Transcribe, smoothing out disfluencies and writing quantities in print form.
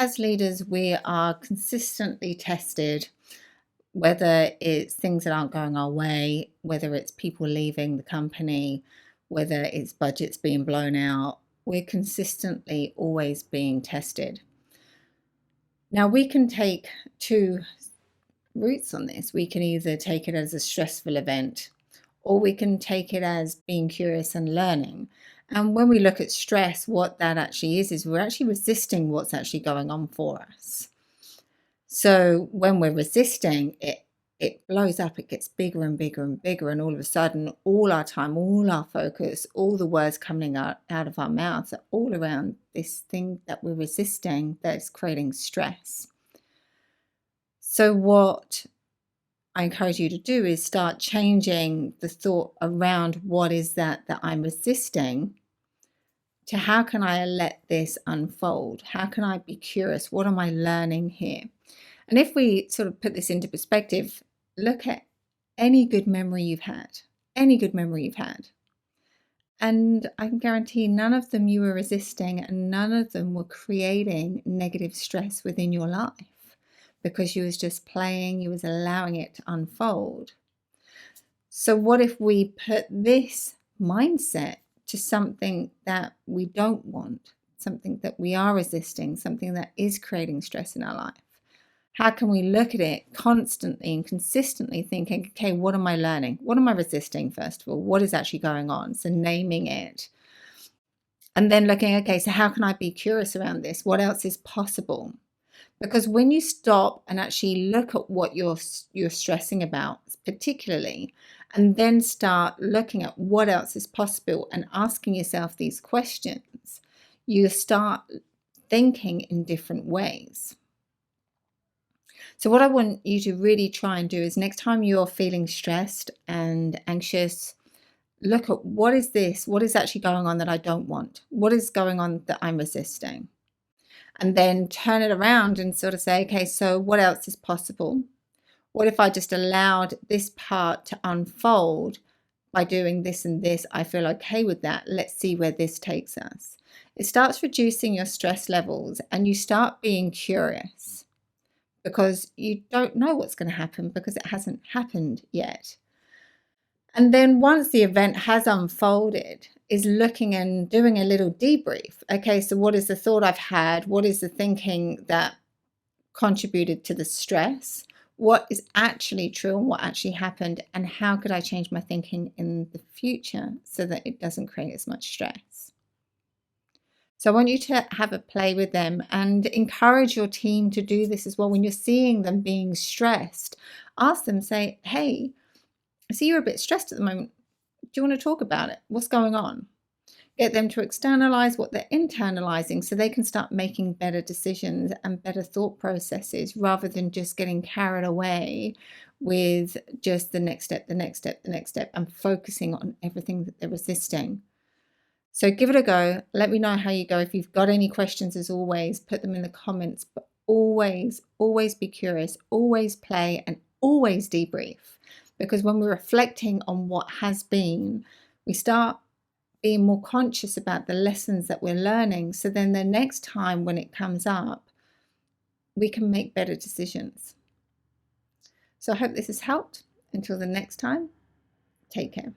As leaders, we are consistently tested, whether it's things that aren't going our way, whether it's people leaving the company, whether it's budgets being blown out. We're consistently always being tested. Now, we can take two routes on this. We can either take it as a stressful event, or we can take it as being curious and learning. And when we look at stress, what that actually is we're actually resisting what's actually going on for us. So when we're resisting, it blows up, it gets bigger and bigger and bigger, and all of a sudden, all our time, all our focus, all the words coming out of our mouths are all around this thing that we're resisting that's creating stress. So what I encourage you to do is start changing the thought around what is that I'm resisting to how can I let this unfold? How can I be curious? What am I learning here? And if we sort of put this into perspective, look at any good memory you've had, And I can guarantee none of them you were resisting, and none of them were creating negative stress within your life, because you was just playing, you was allowing it to unfold. So what if we put this mindset to something that we don't want, something that we are resisting, something that is creating stress in our life? How can we look at it constantly and consistently thinking, okay, what am I learning? What am I resisting, first of all? What is actually going on? So naming it. And then looking, okay, so how can I be curious around this? What else is possible? Because when you stop and actually look at what you're stressing about, particularly, and then start looking at what else is possible and asking yourself these questions, you start thinking in different ways. So what I want you to really try and do is, next time you're feeling stressed and anxious, look at what is actually going on that I don't want? What is going on that I'm resisting? And then turn it around and sort of say, okay, so what else is possible? What if I just allowed this part to unfold by doing this and this? I feel okay with that. Let's see where this takes us. It starts reducing your stress levels, and you start being curious, because you don't know what's going to happen because it hasn't happened yet. And then once the event has unfolded, is looking and doing a little debrief. Okay, so what is the thought I've had? What is the thinking that contributed to the stress? What is actually true and what actually happened? And how could I change my thinking in the future so that it doesn't create as much stress? So I want you to have a play with them and encourage your team to do this as well. When you're seeing them being stressed, ask them, say, hey, I see you're a bit stressed at the moment. Do you want to talk about it? What's going on? Get them to externalize what they're internalizing so they can start making better decisions and better thought processes, rather than just getting carried away with just the next step, and focusing on everything that they're resisting. So give it a go. Let me know how you go. If you've got any questions, as always, put them in the comments. But always be curious, always play, and always debrief. Because when we're reflecting on what has been, we start being more conscious about the lessons that we're learning. So then the next time when it comes up, we can make better decisions. So I hope this has helped. Until the next time, take care.